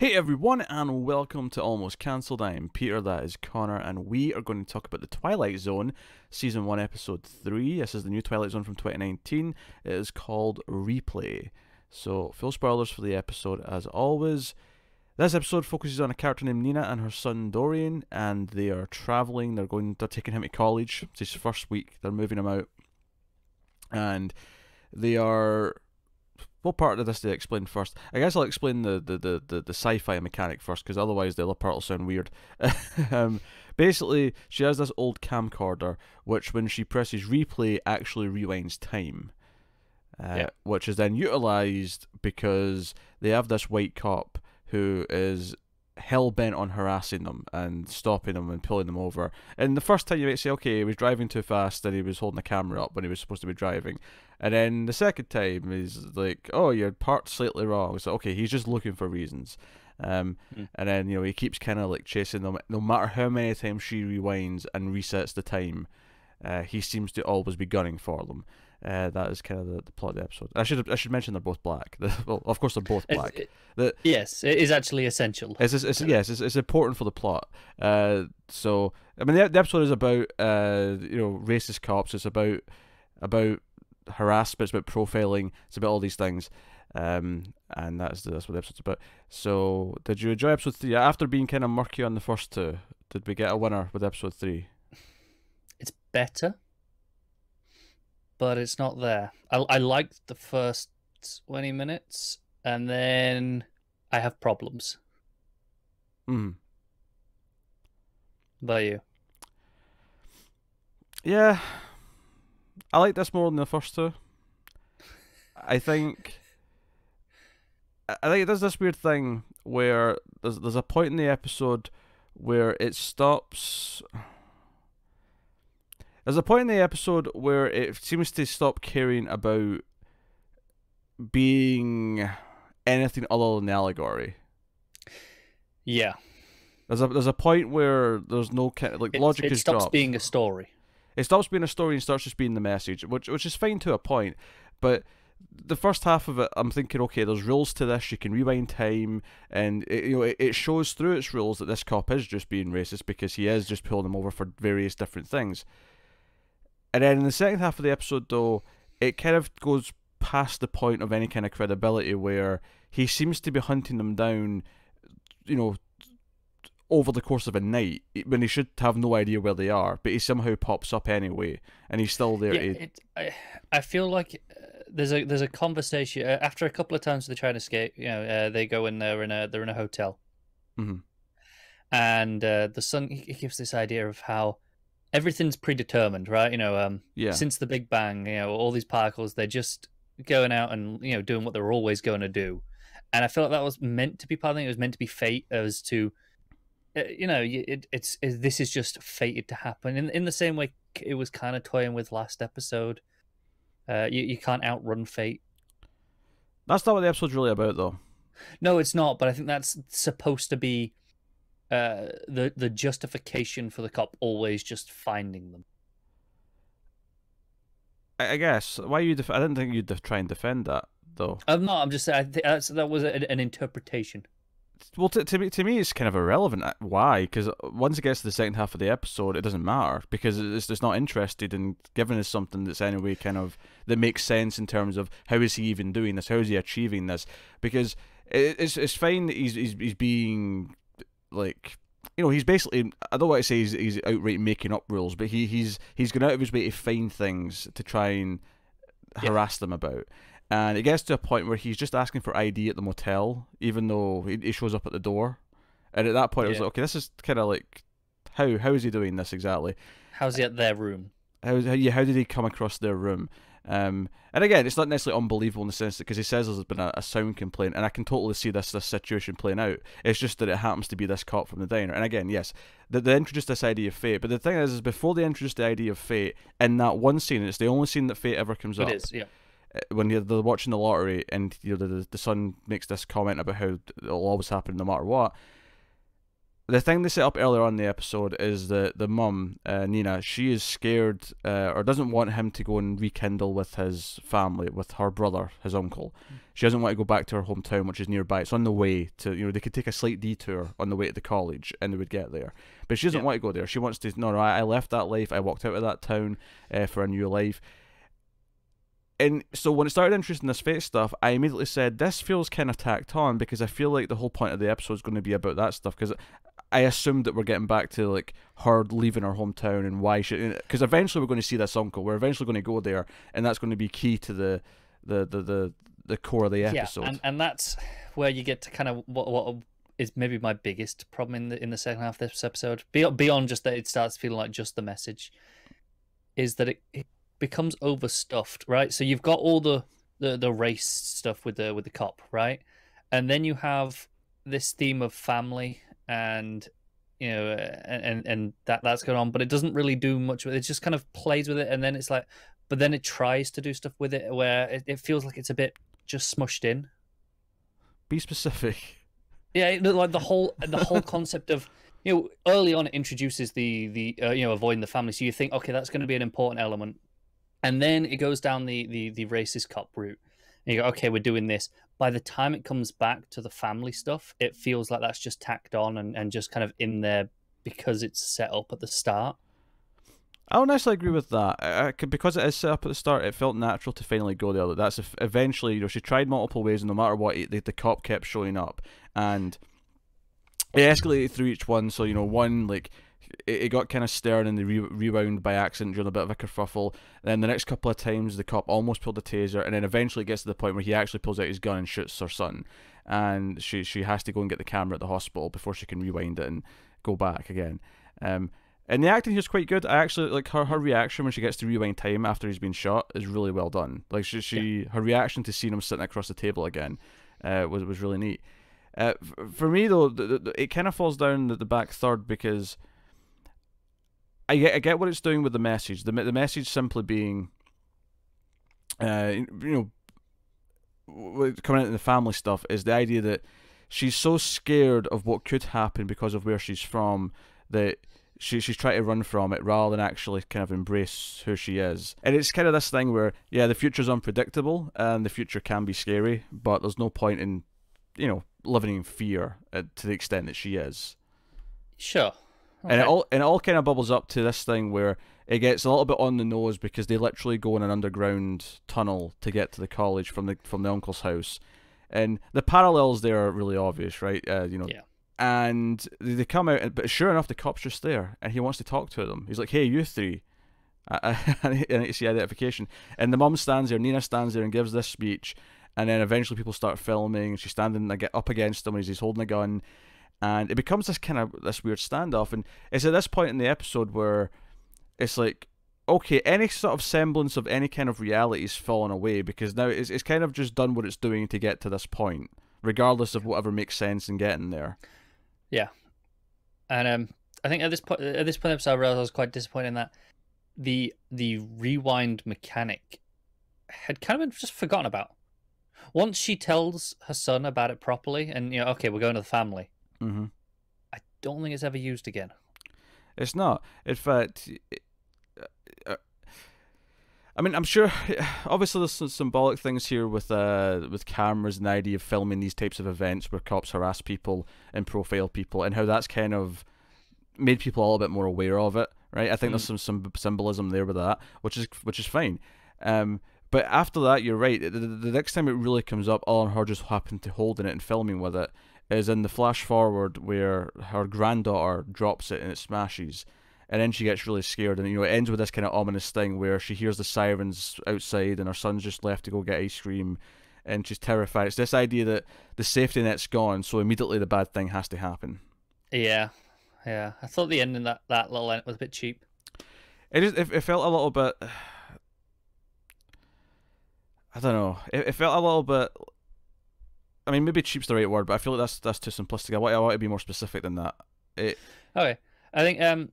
Hey everyone, and welcome to Almost Cancelled. I am Peter, that is Connor, and we are going to talk about the Twilight Zone, Season 1, Episode 3. This is the new Twilight Zone from 2019. It is called Replay. So, full spoilers for the episode as always. This episode focuses on a character named Nina and her son Dorian, and they are travelling. They're taking him to college. It's his first week. They're moving him out. And they are... What part of this do I explain first? I guess I'll explain the sci-fi mechanic first, because otherwise the other part will sound weird. Basically, she has this old camcorder, which when she presses replay actually rewinds time. Which is then utilised because they have this white cop who is hell-bent on harassing them and stopping them and pulling them over. And the first time you might say, okay, he was driving too fast and he was holding the camera up when he was supposed to be driving. And then the second time he's like, oh, you're parked slightly wrong. So, okay, he's just looking for reasons. And then, he keeps kind of like chasing them. No matter how many times she rewinds and resets the time, he seems to always be gunning for them. That is kind of the plot of the episode. I should mention they're both black. Well, of course they're both black. Yes, it is actually essential. It's important for the plot. So I mean the episode is about racist cops. It's about harassment. It's about profiling. It's about all these things. And that's what the episode's about. So did you enjoy episode 3 after being kind of murky on the first two? Did we get a winner with episode 3? It's better, but it's not there. I liked the first 20 minutes, and then I have problems. About you? Yeah, I like this more than the first two. I think it does this weird thing where there's a point in the episode where it stops. There's a point in the episode where it seems to stop caring about being anything other than the allegory. Yeah. There's a point where there's no logic is dropped. It stops being a story. It stops being a story and starts just being the message, which is fine to a point. But the first half of it, I'm thinking, okay, there's rules to this. You can rewind time, and it shows through its rules that this cop is just being racist because he is just pulling them over for various different things. And then in the second half of the episode, though, it kind of goes past the point of any kind of credibility where he seems to be hunting them down, over the course of a night when he should have no idea where they are, but he somehow pops up anyway, and he's still there. Yeah, I feel like there's a conversation after a couple of times they try to escape. They go in there they're in a hotel, and the son he gives this idea of how everything's predetermined, right? Since the Big Bang, all these particles, they're just going out and doing what they're always going to do. And I feel like that was meant to be part of it. It was meant to be fate, as to, this is just fated to happen. In the same way it was kind of toying with last episode. You can't outrun fate. That's not what the episode's really about, though. No, it's not. But I think that's supposed to be the justification for the cop always just finding them. I guess. Why you? I didn't think you'd try and defend that, though. I'm not. I'm just saying. That was an interpretation. Well, to me, it's kind of irrelevant. Why? Because once it gets to the second half of the episode, it doesn't matter because it's not interested in giving us something that's anyway kind of that makes sense in terms of how is he even doing this? How is he achieving this? Because it's fine that he's being like, he's basically, I don't want to say he's outright making up rules, but he's going out of his way to find things to try and harass them about. And it gets to a point where he's just asking for ID at the motel, even though he shows up at the door. And at that point, I was like, okay, this is kind of like, how is he doing this exactly? How's he at their room? How did he come across their room? And again, it's not necessarily unbelievable in the sense that because he says there's been a sound complaint, and I can totally see this situation playing out. It's just that it happens to be this cop from the diner. And again, yes, they introduced this idea of fate, but the thing is before they introduced the idea of fate, in that one scene, it's the only scene that fate ever comes up. It is, yeah. When they're watching the lottery, and the son makes this comment about how it'll always happen no matter what. the thing they set up earlier on in the episode is that the mum, Nina, she is scared or doesn't want him to go and rekindle with his family, with her brother, his uncle. She doesn't want to go back to her hometown, which is nearby. It's on the way to, they could take a slight detour on the way to the college and they would get there. But she doesn't want to go there. She wants to, no, I left that life. I walked out of that town for a new life. And so when it started introducing this fate stuff, I immediately said, this feels kind of tacked on, because I feel like the whole point of the episode is going to be about that stuff, because I assumed that we're getting back to like her leaving her hometown and why she, because eventually we're going to see this uncle. We're eventually going to go there, and that's going to be key to the core of the episode. Yeah, and that's where you get to kind of what is maybe my biggest problem in the second half of this episode, beyond just that it starts feeling like just the message, is that it becomes overstuffed, right? So you've got all the race stuff with the cop, right? And then you have this theme of family and and that's going on, but it doesn't really do much with it. It just kind of plays with it, and then it's like, but then it tries to do stuff with it where it feels like it's a bit just smushed in. Be specific. Yeah, like the whole concept of, early on it introduces the avoiding the family, so you think, okay, that's going to be an important element. And then it goes down the racist cop route. And you go, okay, we're doing this. By the time it comes back to the family stuff, it feels like that's just tacked on and just kind of in there because it's set up at the start. I don't necessarily agree with that. Because it is set up at the start, it felt natural to finally go there. That's eventually, she tried multiple ways, and no matter what, the cop kept showing up. And it escalated through each one. So, one, like, it got kind of stern and they rewound by accident during a bit of a kerfuffle. Then the next couple of times the cop almost pulled a taser, and then eventually it gets to the point where he actually pulls out his gun and shoots her son, and she has to go and get the camera at the hospital before she can rewind it and go back again. And the acting here is quite good. I actually like her reaction when she gets to rewind time after he's been shot is really well done. Like her reaction to seeing him sitting across the table again was really neat. For me though, it kind of falls down the back third, because I get what it's doing with the message. The message simply being, coming out in the family stuff, is the idea that she's so scared of what could happen because of where she's from that she's trying to run from it rather than actually kind of embrace who she is. And it's kind of this thing where, yeah, the future's unpredictable and the future can be scary, but there's no point in, living in fear to the extent that she is. Sure. Okay. And it all kind of bubbles up to this thing where it gets a little bit on the nose, because they literally go in an underground tunnel to get to the college from the uncle's house, and the parallels there are really obvious, right? Yeah. And they come out, but sure enough, the cop's just there, and he wants to talk to them. He's like, "Hey, you three, I need to see identification." And the mum stands there, Nina stands there, and gives this speech, and then eventually people start filming. She's standing up against him as he's holding a gun. And it becomes this weird standoff, and it's at this point in the episode where it's like, okay, any sort of semblance of any kind of reality is fallen away, because now it's kind of just done what it's doing to get to this point, regardless of whatever makes sense in getting there. Yeah, and I think at this point in the episode, I realized I was quite disappointed in that the rewind mechanic had kind of been just forgotten about. Once she tells her son about it properly, and okay, we're going to the family. Mm-hmm. I don't think it's ever used again. It's not. In fact, I mean, I'm sure. Obviously, there's some symbolic things here with cameras and the idea of filming these types of events where cops harass people and profile people, and how that's kind of made people a little bit more aware of it, right? I think there's some symbolism there with that, which is fine. But after that, you're right. The next time it really comes up, all on her just happened to holding it and filming with it, is in the flash forward where her granddaughter drops it and it smashes, and then she gets really scared, and it ends with this kind of ominous thing where she hears the sirens outside and her son's just left to go get ice cream, and she's terrified. It's this idea that the safety net's gone, so immediately the bad thing has to happen. Yeah. I thought the ending that little end was a bit cheap. It felt a little bit. I don't know. It felt a little bit. I mean, maybe cheap's the right word, but I feel like that's too simplistic. I want to be more specific than that. Okay, I think it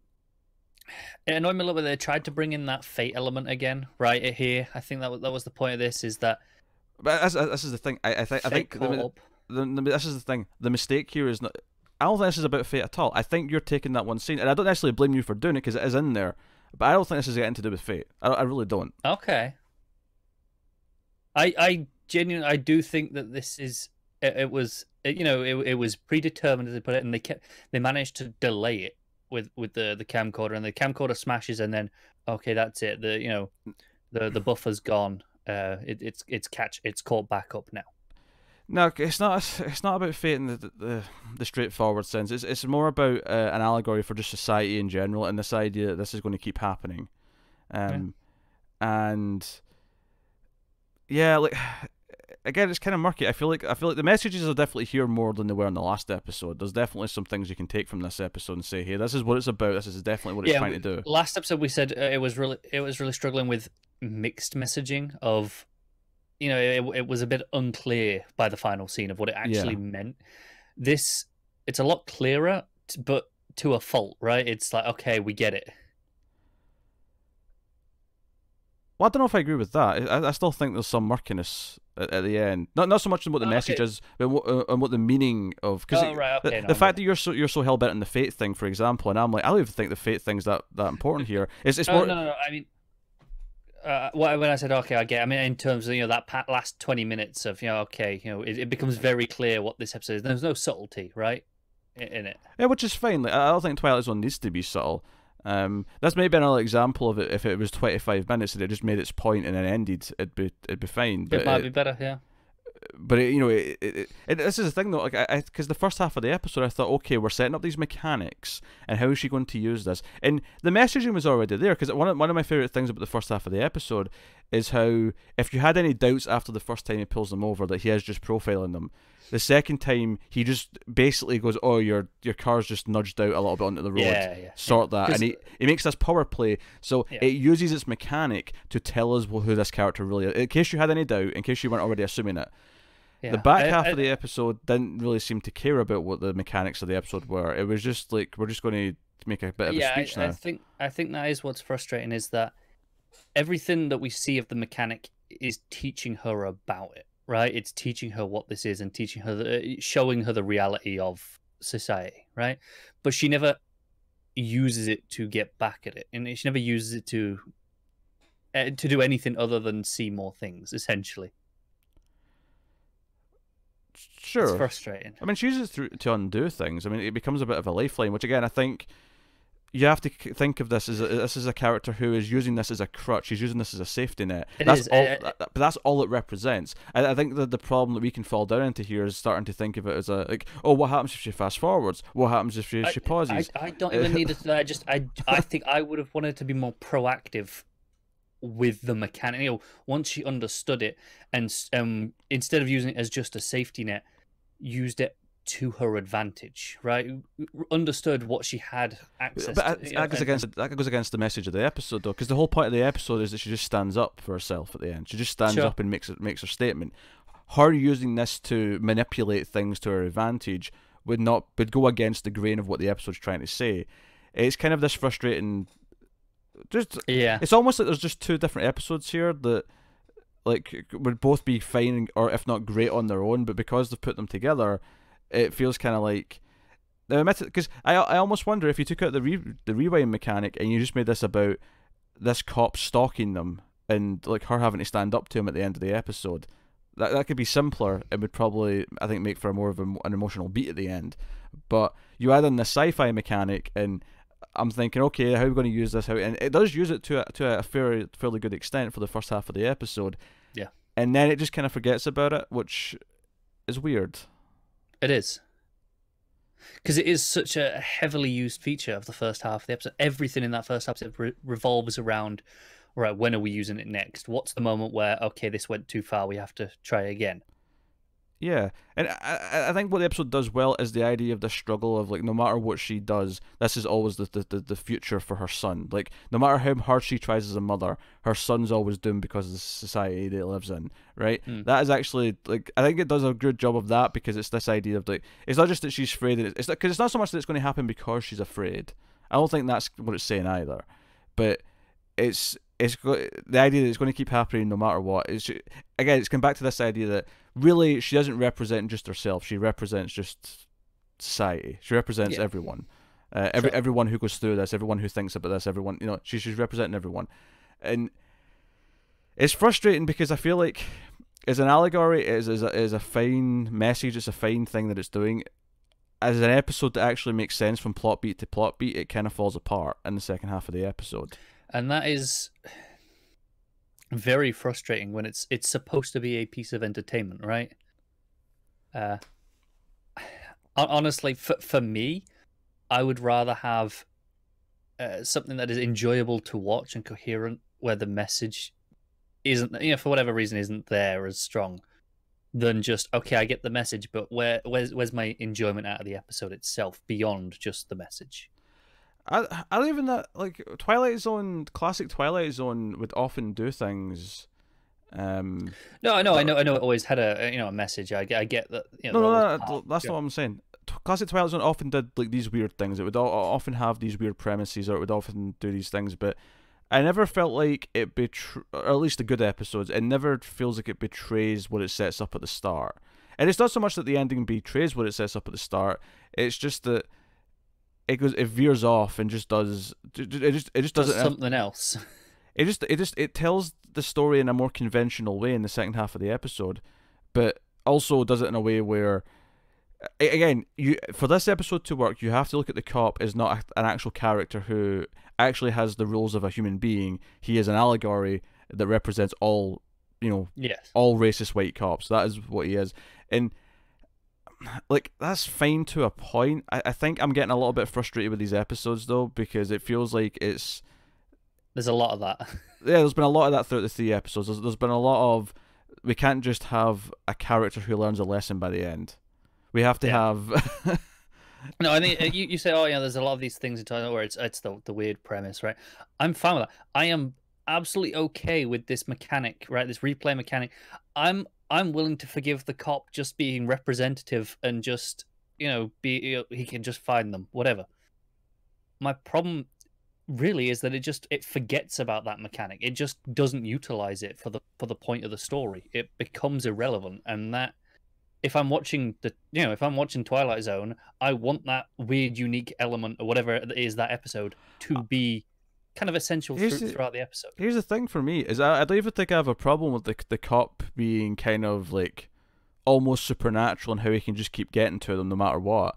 annoyed me a little bit. They tried to bring in that fate element again, right here. I think that was the point of this. Is that? But this is the thing. I think this is the thing. The mistake here is not. I don't think this is about fate at all. I think you're taking that one scene, and I don't necessarily blame you for doing it because it is in there, but I don't think this is anything to do with fate. I really don't. Okay. I genuinely, I do think that this is, it was predetermined, as they put it, and they managed to delay it with the camcorder, and the camcorder smashes, and then okay, that's it. The buffer's gone. It's caught back up now. No, it's not. It's not about fate in the straightforward sense. It's more about an allegory for just society in general, and this idea that this is going to keep happening, and yeah, like again, it's kind of murky. I feel like the messages are definitely here more than they were in the last episode. There's definitely some things you can take from this episode and say, hey, this is what it's about. This is definitely what it's trying to do. Last episode we said it was really struggling with mixed messaging of. It was a bit unclear by the final scene of what it actually meant. It's a lot clearer, but to a fault, right? It's like, okay, we get it. Well, I don't know if I agree with that. I still think there's some murkiness at the end. Not so much in what the message is, but what the meaning of. Because the fact that you're so hell bent on the fate thing, for example, and I'm like, I don't even think the fate thing's that important here. It's more. No. I mean. When I said okay, I get. I mean, in terms of that last 20 minutes of it becomes very clear what this episode is. There's no subtlety, right, in it. Yeah, which is fine. Like, I don't think Twilight Zone needs to be subtle. That's maybe another example of it. If it was 25 minutes and it just made its point and then ended, it'd be fine. But it might be better, yeah. But this is the thing though, like because the first half of the episode, I thought, okay, we're setting up these mechanics, and how is she going to use this? And the messaging was already there, because one of my favorite things about the first half of the episode is how if you had any doubts after the first time he pulls them over that he is just profiling them, the second time he just basically goes, oh, your car's just nudged out a little bit onto the road, sort that, and he makes this power play, so it uses its mechanic to tell us who this character really is, in case you had any doubt, in case you weren't already assuming it. The back half of the episode didn't really seem to care about what the mechanics of the episode were. It was just like, we're just going to make a bit of a speech now. I think that is what's frustrating, is that everything that we see of the mechanic is teaching her about it, right? It's teaching her what this is and teaching her, showing her the reality of society, right? But she never uses it to get back at it, and she never uses it to do anything other than see more things, essentially. Sure. It's frustrating. I mean, she uses it to undo things. I mean, it becomes a bit of a lifeline, which again, I think you have to think of this as this is a character who is using this as a crutch. She's using this as a safety net. But that's all it represents. I think that the problem that we can fall down into here is starting to think of it as a, like, oh, what happens if she fast forwards? What happens if she pauses? I don't even need it. I think I would have wanted to be more proactive with the mechanic. Once she understood it, and instead of using it as just a safety net, used it to her advantage, right? Understood what she had access to. That goes against the message of the episode, though, because the whole point of the episode is that she just stands up for herself at the end. She just stands up and makes her statement. Her using this to manipulate things to her advantage would go against the grain of what the episode's trying to say. It's kind of this frustrating. It's almost like there's just two different episodes here that like would both be fine, or if not great on their own, but because they've put them together, it feels kind of like, because I almost wonder if you took out the rewind mechanic and you just made this about this cop stalking them and like her having to stand up to him at the end of the episode, that could be simpler. It would probably, I think, make for more of an emotional beat at the end. But you add in the sci-fi mechanic, and I'm thinking, okay, how are we going to use this? And it does use it to a fairly good extent for the first half of the episode. Yeah. And then it just kind of forgets about it, which is weird. It is. Because it is such a heavily used feature of the first half of the episode. Everything in that first episode revolves around, right, when are we using it next? What's the moment where, okay, this went too far, we have to try again? Yeah, and I think what the episode does well is the idea of the struggle of, like, no matter what she does, this is always the future for her son. Like, no matter how hard she tries as a mother, her son's always doomed because of the society that he lives in, right? That is actually, like, I think it does a good job of that, because it's this idea of, like, it's not just that she's afraid, because it's not so much that it's going to happen because she's afraid. I don't think that's what it's saying either, but it's the idea that it's going to keep happening no matter what. It's coming back to this idea that really she doesn't represent just herself. She represents just society. She represents everyone. Everyone who goes through this, everyone who thinks about this, everyone, she's representing everyone. And it's frustrating because I feel like as an allegory, it is a fine message, it's a fine thing that it's doing. As an episode that actually makes sense from plot beat to plot beat, it kind of falls apart in the second half of the episode. And that is very frustrating when it's supposed to be a piece of entertainment, right? Honestly, for me, I would rather have something that is enjoyable to watch and coherent, where the message isn't, for whatever reason, isn't there as strong, than just, okay, I get the message, but where's my enjoyment out of the episode itself beyond just the message? I don't even that, like, Twilight Zone, classic Twilight Zone would often do things. No, I know it always had a message. I get that. No, that's not what I'm saying. Classic Twilight Zone often did like these weird things. It would often have these weird premises, or it would often do these things. But I never felt like it or at least the good episodes, it never feels like it betrays what it sets up at the start. And it's not so much that the ending betrays what it sets up at the start. It's just that it veers off and just does something else. It tells the story in a more conventional way in the second half of the episode, but also does it in a way where, again, for this episode to work, you have to look at the cop as not an actual character who actually has the rules of a human being. He is an allegory that represents all, all racist white cops. That is what he is. And like, that's fine to a point. I think I'm getting a little bit frustrated with these episodes though, because it feels like there's a lot of that. Yeah, there's been a lot of that throughout the 3 episodes. There's been a lot of, we can't just have a character who learns a lesson by the end. We have to have. No, I think you say, there's a lot of these things in Twilight where it's the weird premise, right? I'm fine with that. I am absolutely okay with this mechanic, right? This replay mechanic. I'm willing to forgive the cop just being representative and just he can just find them, whatever. My problem really is that it forgets about that mechanic. It just doesn't utilize it for the point of the story. It becomes irrelevant, and that. If I'm watching Twilight Zone, I want that weird, unique element or whatever it is that episode to be kind of essential throughout the episode. Here's the thing for me is I don't even think I have a problem with the cop being kind of like almost supernatural and how he can just keep getting to them no matter what.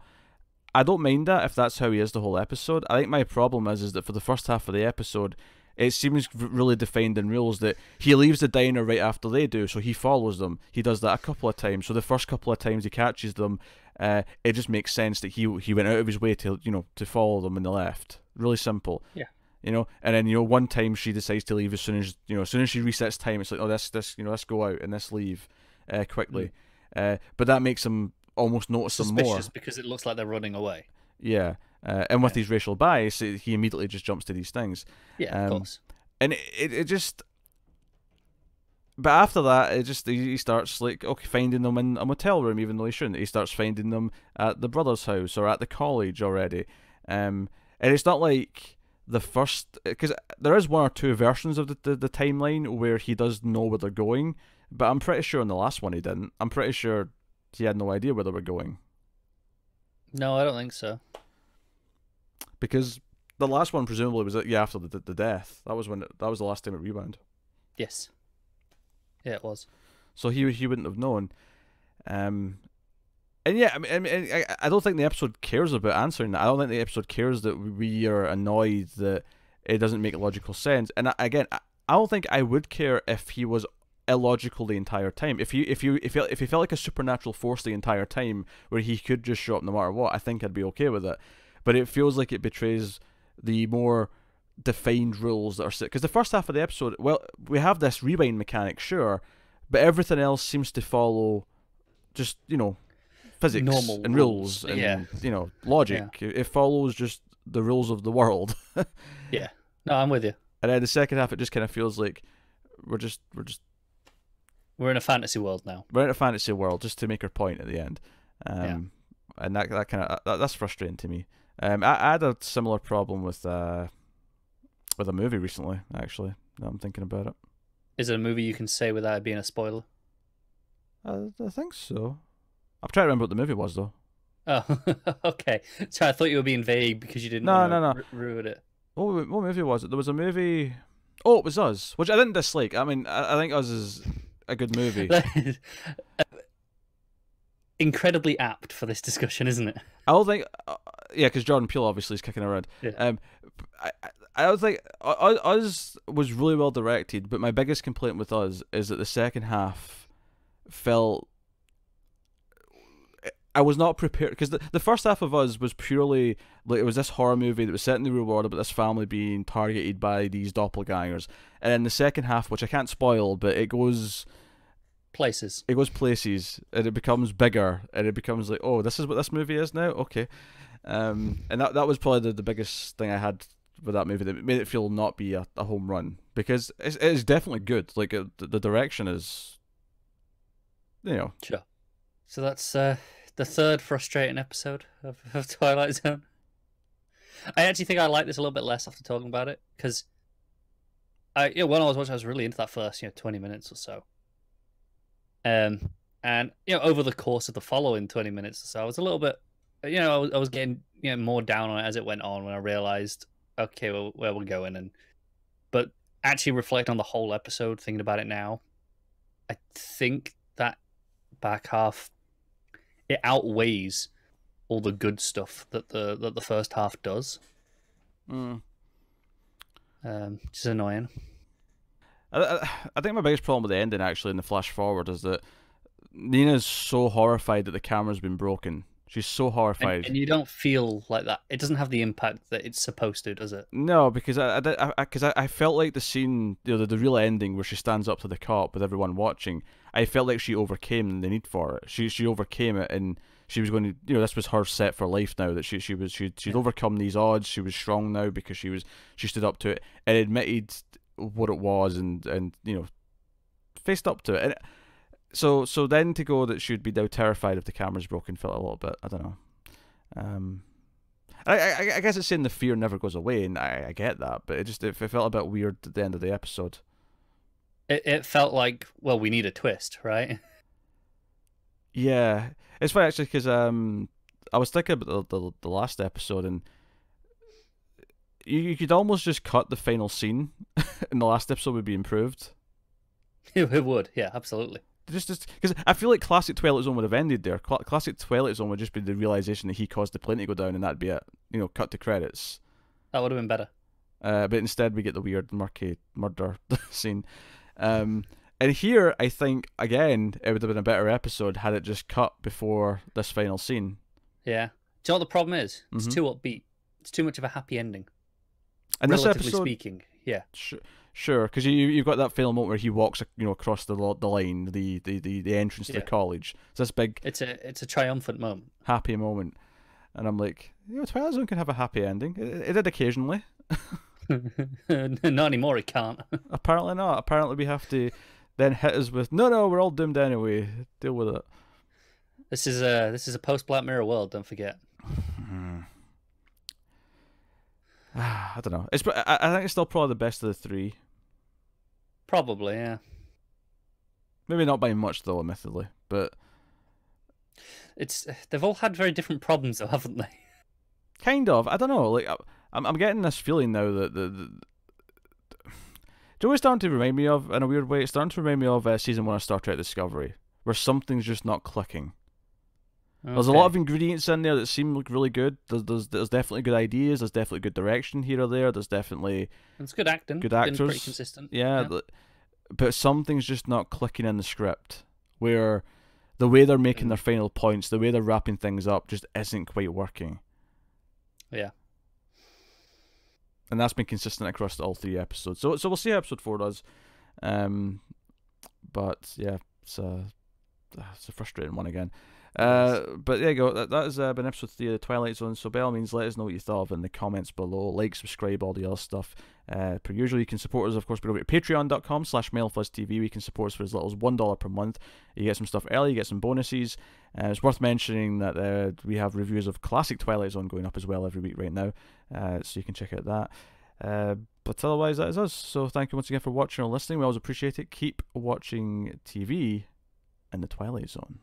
I don't mind that if that's how he is the whole episode. I think my problem is that for the first half of the episode, it seems really defined in rules that he leaves the diner right after they do, so he follows them. He does that a couple of times. So the first couple of times he catches them, it just makes sense that he went out of his way to follow them in the left. Really simple. Yeah. And then one time she decides to leave as soon as she resets time. It's like, oh, let's go out and let's leave quickly. But that makes him almost notice them more. Suspicious because it looks like they're running away. Yeah. And with his racial bias, he immediately just jumps to these things. Yeah, of course. And it just... But after that, he starts like finding them in a motel room, even though he shouldn't. He starts finding them at the brother's house or at the college already. And it's not like the first... Because there is 1 or 2 versions of the timeline where he does know where they're going, but I'm pretty sure in the last one he didn't. I'm pretty sure he had no idea where they were going. No, I don't think so. Because the last one presumably was after the death. That was the last time it rebound. Yes. Yeah, it was. So he wouldn't have known. And yeah, I mean, I don't think the episode cares about answering that. I don't think the episode cares that we are annoyed that it doesn't make logical sense. And again, I don't think I would care if he was illogical the entire time. If he felt like a supernatural force the entire time, where he could just show up no matter what, I think I'd be okay with it. But it feels like it betrays the more defined rules that are set. Because the first half of the episode, well, we have this rewind mechanic, sure, but everything else seems to follow just, physics normal and rules and, logic. Yeah. It follows just the rules of the world. Yeah. No, I'm with you. And then the second half, it just kind of feels like we're in a fantasy world now. We're in a fantasy world just to make our point at the end. And that kind of that's frustrating to me. I had a similar problem with a movie recently, actually. Now I'm thinking about it. Is it a movie you can say without it being a spoiler? I think so. I'm trying to remember what the movie was, though. Oh, okay. So I thought you were being vague because you didn't No, want no, no. to ruin it. What movie was it? There was a movie. Oh, it was Us, which I didn't dislike. I mean, I think Us is a good movie. Incredibly apt for this discussion, isn't it? I don't think, yeah, because Jordan Peele obviously is kicking around. Yeah. I don't think Us was really well directed, but my biggest complaint with Us is that the second half felt I was not prepared, because the first half of Us was purely like it was this horror movie that was set in the real world about this family being targeted by these doppelgangers, and then the second half, which I can't spoil, but it goes places, and it becomes bigger, and it becomes like, oh, this is what this movie is now. Okay, and that was probably the biggest thing I had with that movie that made it feel not be a home run, because it is definitely good. Like the direction is, Sure. So that's the third frustrating episode of Twilight Zone. I actually think I like this a little bit less after talking about it, because when I was watching, I was really into that first 20 minutes or so. And over the course of the following 20 minutes or so, I was a little bit, I was getting more down on it as it went on, when I realized, okay, well, where we're going, but actually reflect on the whole episode, thinking about it now, I think that back half, it outweighs all the good stuff that the first half does. Which is annoying. I think my biggest problem with the ending, actually, in the flash forward, is that Nina's so horrified that the camera's been broken. She's so horrified, and you don't feel like that. It doesn't have the impact that it's supposed to, does it? No, because I felt like the scene, the real ending where she stands up to the cop with everyone watching. I felt like she overcame the need for it. She overcame it, and she was going to, this was her set for life now. That she'd overcome these odds. She was strong now because she stood up to it and admitted what it was, and faced up to it. And so then to go that she'd be now terrified if the camera's broken felt a little bit, I don't know. I guess it's saying the fear never goes away, and I get that, but it felt a bit weird at the end of the episode. It felt like, well, we need a twist, right? Yeah, it's funny actually, because I was thinking about the last episode, and you could almost just cut the final scene, and the last episode would be improved. It would, yeah, absolutely. Just because I feel like classic Twilight Zone would have ended there. Classic Twilight Zone would just be the realization that he caused the plane to go down, and that'd be it. Cut to credits. That would have been better. But instead we get the weird murky murder scene. And here, I think, again, it would have been a better episode had it just cut before this final scene. Yeah. Do you know what the problem is? It's too upbeat. It's too much of a happy ending. And relatively this episode, speaking, yeah. Sure, because you've got that final moment where he walks, across the line, the entrance to the college. It's this big. It's a triumphant moment, happy moment, and I'm like, Twilight Zone can have a happy ending. It did occasionally. Not anymore. It can't. Apparently not. Apparently we have to then hit us with no. We're all doomed anyway. Deal with it. This is a post Black Mirror world. Don't forget. I don't know. I think it's still probably the best of the three. Probably, yeah. Maybe not by much though, admittedly, but they've all had very different problems though, haven't they? Kind of. I don't know. Like I'm getting this feeling now that the do you know what it's starting to remind me of, in a weird way? It's starting to remind me of season 1 of Star Trek Discovery, where something's just not clicking. Okay. There's a lot of ingredients in there that seem like really good. There's definitely good ideas. There's definitely good direction here or there. There's definitely it's good acting. Good actors. Been pretty consistent. Yeah. But something's just not clicking in the script. Where the way they're making their final points, the way they're wrapping things up, just isn't quite working. Yeah. And that's been consistent across all 3 episodes. So we'll see how episode 4 does. But yeah, it's a frustrating one again. But there you go. That has been episode 3 of the Twilight Zone. So by all means, let us know what you thought of it in the comments below. Like, subscribe, all the other stuff. Per usual, you can support us, of course, by over at patreon.com/MailFuzzTV. You can support us for as little as $1 per month. You get some stuff early, you get some bonuses. It's worth mentioning that we have reviews of classic Twilight Zone going up as well every week right now. So you can check out that. But otherwise, that is us. So thank you once again for watching or listening. We always appreciate it. Keep watching TV in the Twilight Zone.